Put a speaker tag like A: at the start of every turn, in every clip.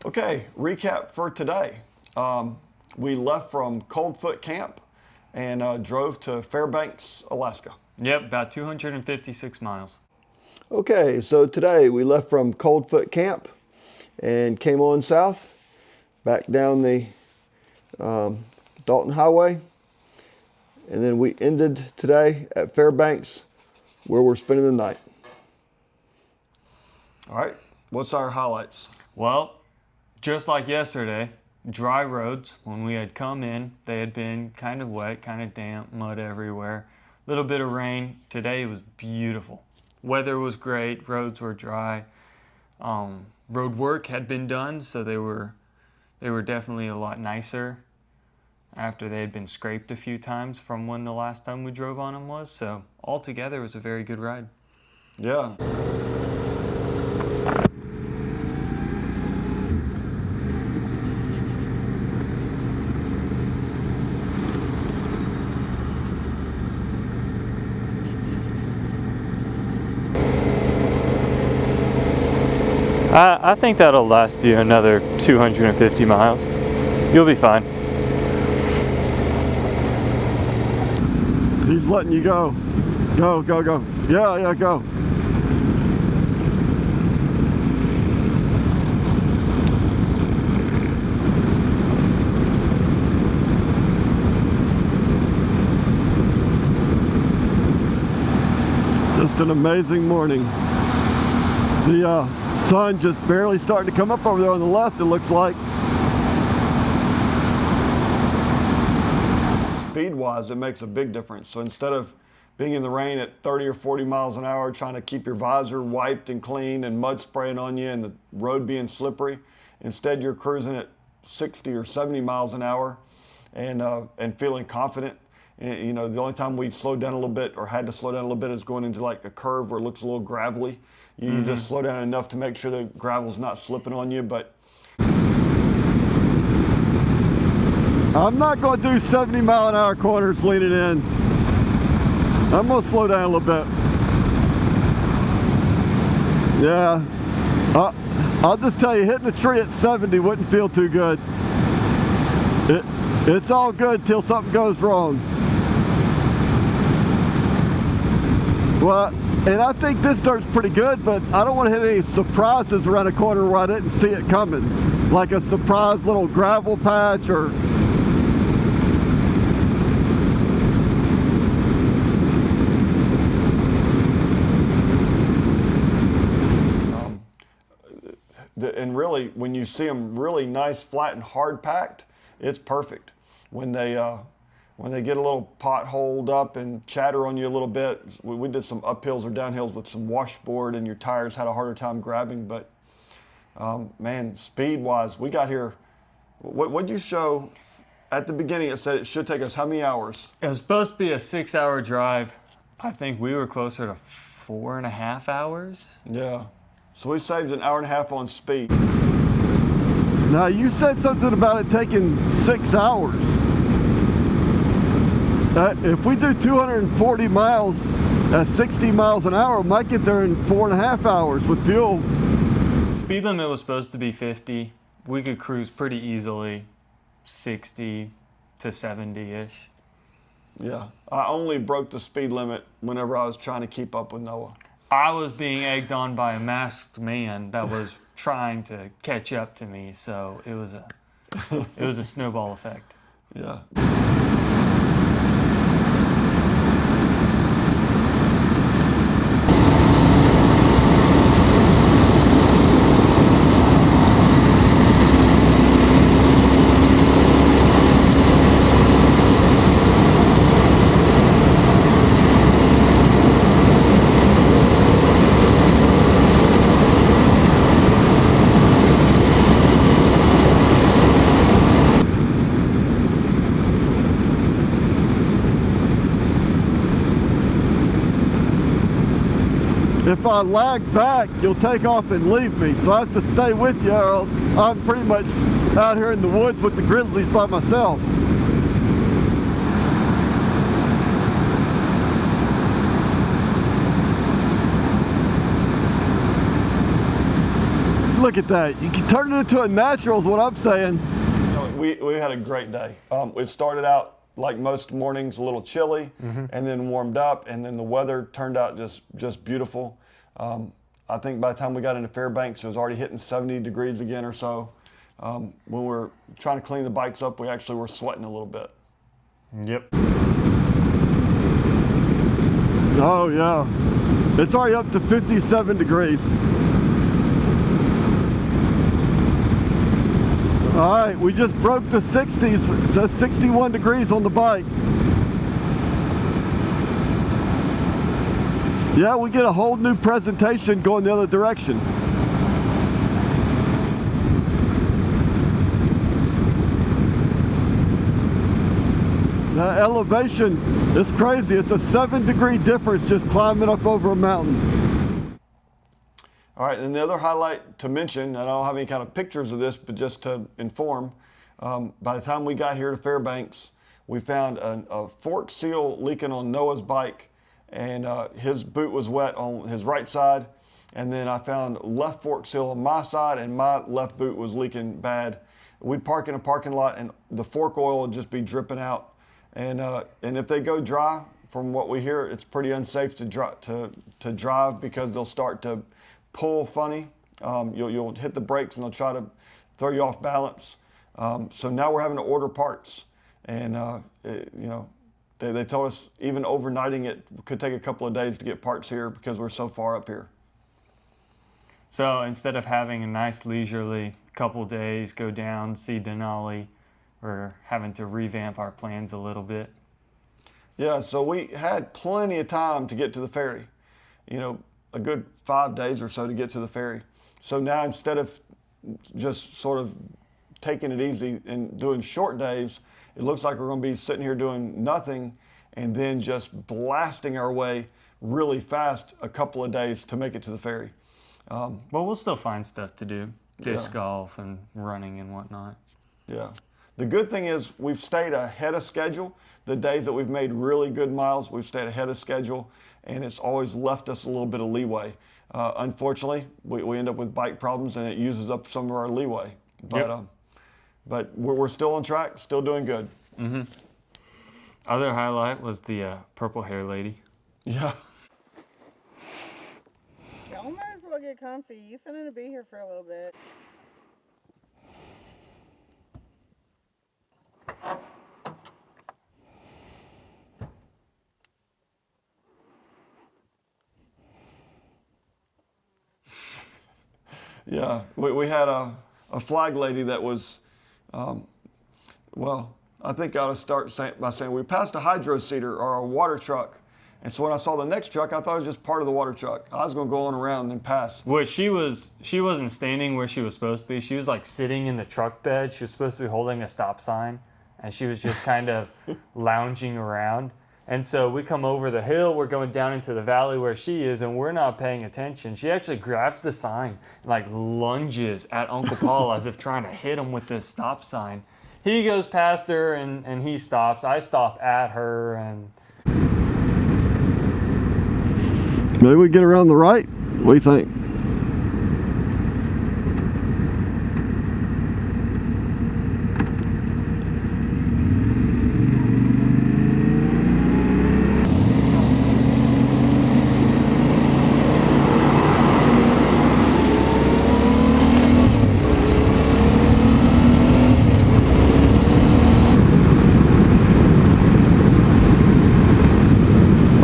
A: Okay, recap for today. We left from Coldfoot Camp and drove to Fairbanks, Alaska.
B: Yep, about 256 miles.
A: Okay, so today we left from Coldfoot Camp and came on south, back down the Dalton Highway, and then we ended today at Fairbanks, where we're spending the night. All right, what's our highlights?
B: Well, just like yesterday, dry roads. When we had come in, they had been kind of wet, kind of damp, mud everywhere. Little bit of rain. Today was beautiful. Weather was great, roads were dry. Road work had been done, so they were definitely a lot nicer after they had been scraped a few times from when the last time we drove on them was. So altogether, it was a very good ride.
A: Yeah.
B: I think that'll last you another 250 miles. You'll be fine.
A: He's letting you go. Go, go, go. Yeah, go. Just an amazing morning. The sun just barely starting to come up over there on the left, it looks like. Speed-wise, it makes a big difference. So instead of being in the rain at 30 or 40 miles an hour, trying to keep your visor wiped and clean and mud spraying on you and the road being slippery, instead you're cruising at 60 or 70 miles an hour and feeling confident. And, you know, the only time we slowed down a little bit or had to slow down a little bit is going into like a curve where it looks a little gravelly. You just slow down enough to make sure the gravel's not slipping on you, but I'm not going to do 70 mile an hour corners leaning in. I'm going to slow down a little bit. Yeah. I'll just tell you, hitting a tree at 70 wouldn't feel too good. It's all good till something goes wrong. Well, and I think this dirt's pretty good, but I don't want to hit any surprises around a corner where I didn't see it coming. Like a surprise little gravel patch or... And really, when you see them really nice, flat, and hard packed, it's perfect. When they get a little potholed up and chatter on you a little bit, we did some uphills or downhills with some washboard, and your tires had a harder time grabbing. But man, speed-wise, we got here. What'd you show at the beginning? It said it should take us how many hours?
B: It was supposed to be a 6-hour drive. I think we were closer to 4.5 hours.
A: Yeah. So we saved an hour and a half on speed. Now you said something about it taking 6 hours. If we do 240 miles at 60 miles an hour, we might get there in 4.5 hours with fuel.
B: Speed limit was supposed to be 50. We could cruise pretty easily 60 to 70-ish.
A: Yeah, I only broke the speed limit whenever I was trying to keep up with Noah.
B: I was being egged on by a masked man that was trying to catch up to me, so it was a snowball effect.
A: Yeah. If I lag back, you'll take off and leave me. So I have to stay with you, or else I'm pretty much out here in the woods with the grizzlies by myself.
C: Look at that. You can turn it into a natural is what I'm saying.
A: We had a great day. It started out like most mornings, a little chilly, and then warmed up, and then the weather turned out just beautiful. I think by the time we got into Fairbanks, it was already hitting 70 degrees again or so. When we were trying to clean the bikes up, we actually were sweating a little bit.
B: Yep.
C: Oh yeah, it's already up to 57 degrees. All right, we just broke the 60s. It says 61 degrees on the bike. Yeah, we get a whole new presentation going the other direction. The elevation is crazy. It's a 7-degree difference just climbing up over a mountain.
A: All right, and the other highlight to mention, and I don't have any kind of pictures of this, but just to inform, by the time we got here to Fairbanks, we found a fork seal leaking on Noah's bike, and his boot was wet on his right side, and then I found left fork seal on my side, and my left boot was leaking bad. We'd park in a parking lot, and the fork oil would just be dripping out. And if they go dry, from what we hear, it's pretty unsafe to drive because they'll start to pull funny. You'll hit the brakes and they'll try to throw you off balance. So now we're having to order parts, and they told us even overnighting it could take a couple of days to get parts here because we're so far up here.
B: So instead of having a nice leisurely couple days, go down, see Denali, we're having to revamp our plans a little bit.
A: Yeah, so we had plenty of time to get to the ferry. A good 5 days or so to get to the ferry. So now instead of just sort of taking it easy and doing short days, it looks like we're going to be sitting here doing nothing and then just blasting our way really fast a couple of days to make it to the ferry.
B: Well, we'll still find stuff to do, disc golf and running and whatnot.
A: Yeah. The good thing is we've stayed ahead of schedule. The days that we've made really good miles, we've stayed ahead of schedule, and it's always left us a little bit of leeway. Unfortunately, we end up with bike problems, and it uses up some of our leeway. But we're still on track, still doing good.
B: Mm-hmm. Other highlight was the purple hair lady.
A: Yeah.
D: Y'all might as well get comfy. You finna be here for a little bit.
A: Yeah, we had a flag lady that was, well, I think I ought to start by saying we passed a hydro seeder or a water truck. And so when I saw the next truck, I thought it was just part of the water truck. I was going to go on around and pass.
B: Well, she wasn't standing where she was supposed to be. She was like sitting in the truck bed. She was supposed to be holding a stop sign, and she was just kind of lounging around. And so we come over the hill, we're going down into the valley where she is, and we're not paying attention. She actually grabs the sign and like lunges at Uncle Paul as if trying to hit him with this stop sign. He goes past her and he stops. I stop at her, and
C: maybe we get around the right? What do you think?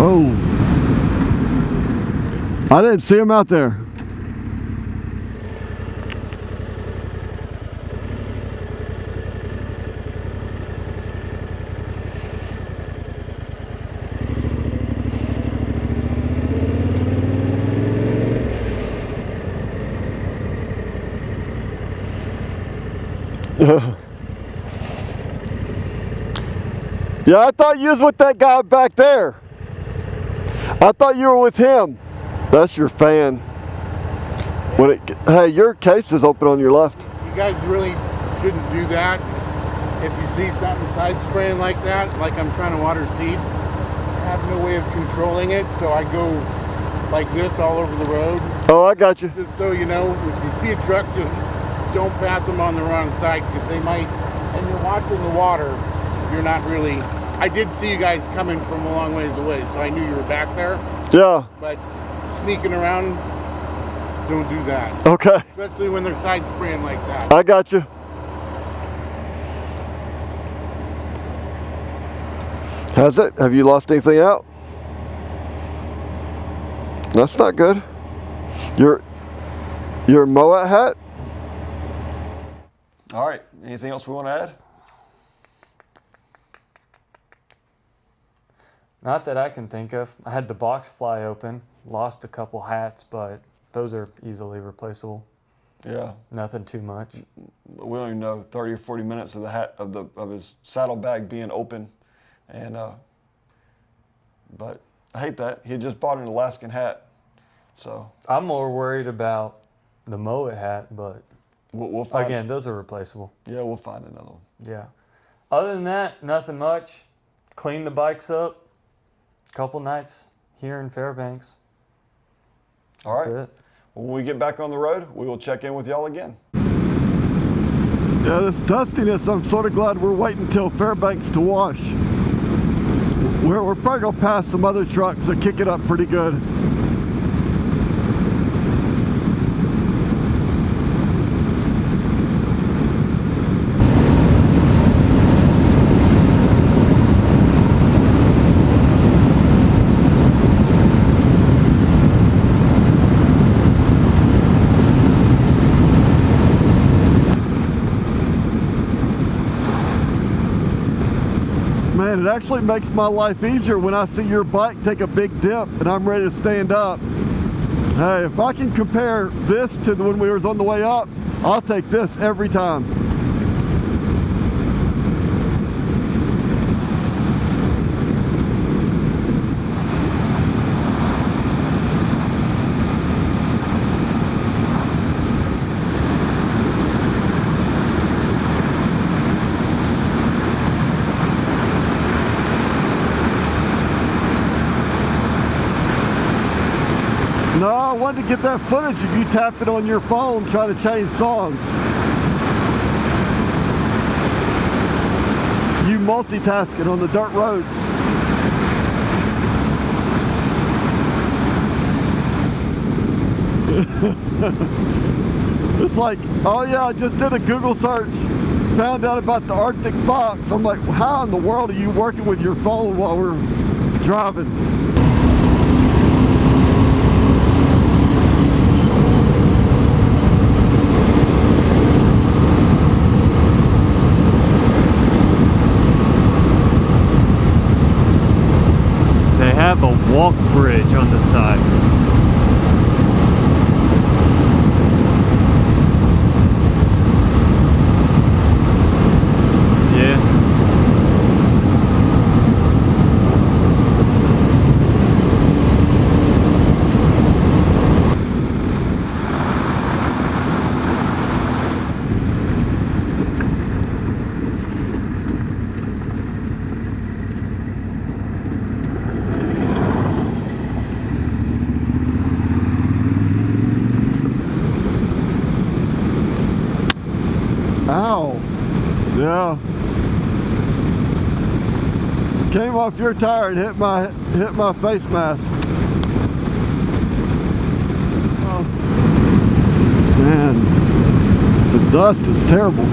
C: Oh, I didn't see him out there. Yeah, I thought you was with that guy back there. I thought you were with him. That's your fan. Hey, your case is open on your left.
E: You guys really shouldn't do that. If you see something side spraying like that, like I'm trying to water seed, I have no way of controlling it, so I go like this all over the road.
C: Oh, I got you.
E: Just so you know, if you see a truck, don't pass them on the wrong side, because they might, and you're watching the water, you're not really, I did see you guys coming from a long ways away, so I knew you were back there,
C: Yeah.
E: but sneaking around, don't do that.
C: Okay.
E: Especially when they're side spraying like that.
C: I got you. Has it? Have you lost anything out? That's not good. Your Moet hat?
A: All right. Anything else we want to add?
B: Not that I can think of. I had the box fly open, lost a couple hats, but those are easily replaceable.
A: Yeah.
B: Nothing too much.
A: We don't even know 30 or 40 minutes of the hat of his saddlebag being open, and but I hate that he had just bought an Alaskan hat, so
B: I'm more worried about the Moet hat, but
A: we'll find.
B: again, those are replaceable.
A: Yeah, we'll find another one.
B: Yeah. Other than that, nothing much. Clean the bikes up. Couple nights here in Fairbanks.
A: All right.
B: That's it.
A: When we get back on the road, we will check in with y'all again.
C: Yeah, this dustiness, I'm sort of glad we're waiting until Fairbanks to wash. We're probably going to pass some other trucks that kick it up pretty good. Man, it actually makes my life easier when I see your bike take a big dip and I'm ready to stand up. Hey, if I can compare this to when we was on the way up, I'll take this every time. No, I wanted to get that footage of you tapping on your phone trying to change songs. You multitasking on the dirt roads. It's like, oh yeah, I just did a Google search, found out about the Arctic fox. I'm like, how in the world are you working with your phone while we're driving?
B: They have a walk bridge on the side. Yeah.
C: Ow. Yeah. Came off your tire and hit my face mask. Oh. Man, the dust is terrible.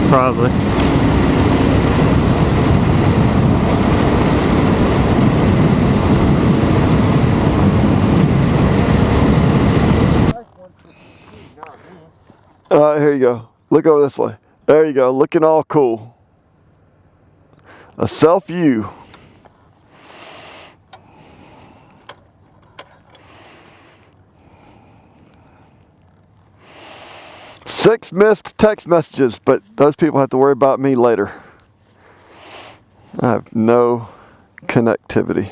B: Probably.
C: All right, here you go. Look over this way. There you go, looking all cool. A self view. Six missed text messages, but those people have to worry about me later. I have no connectivity.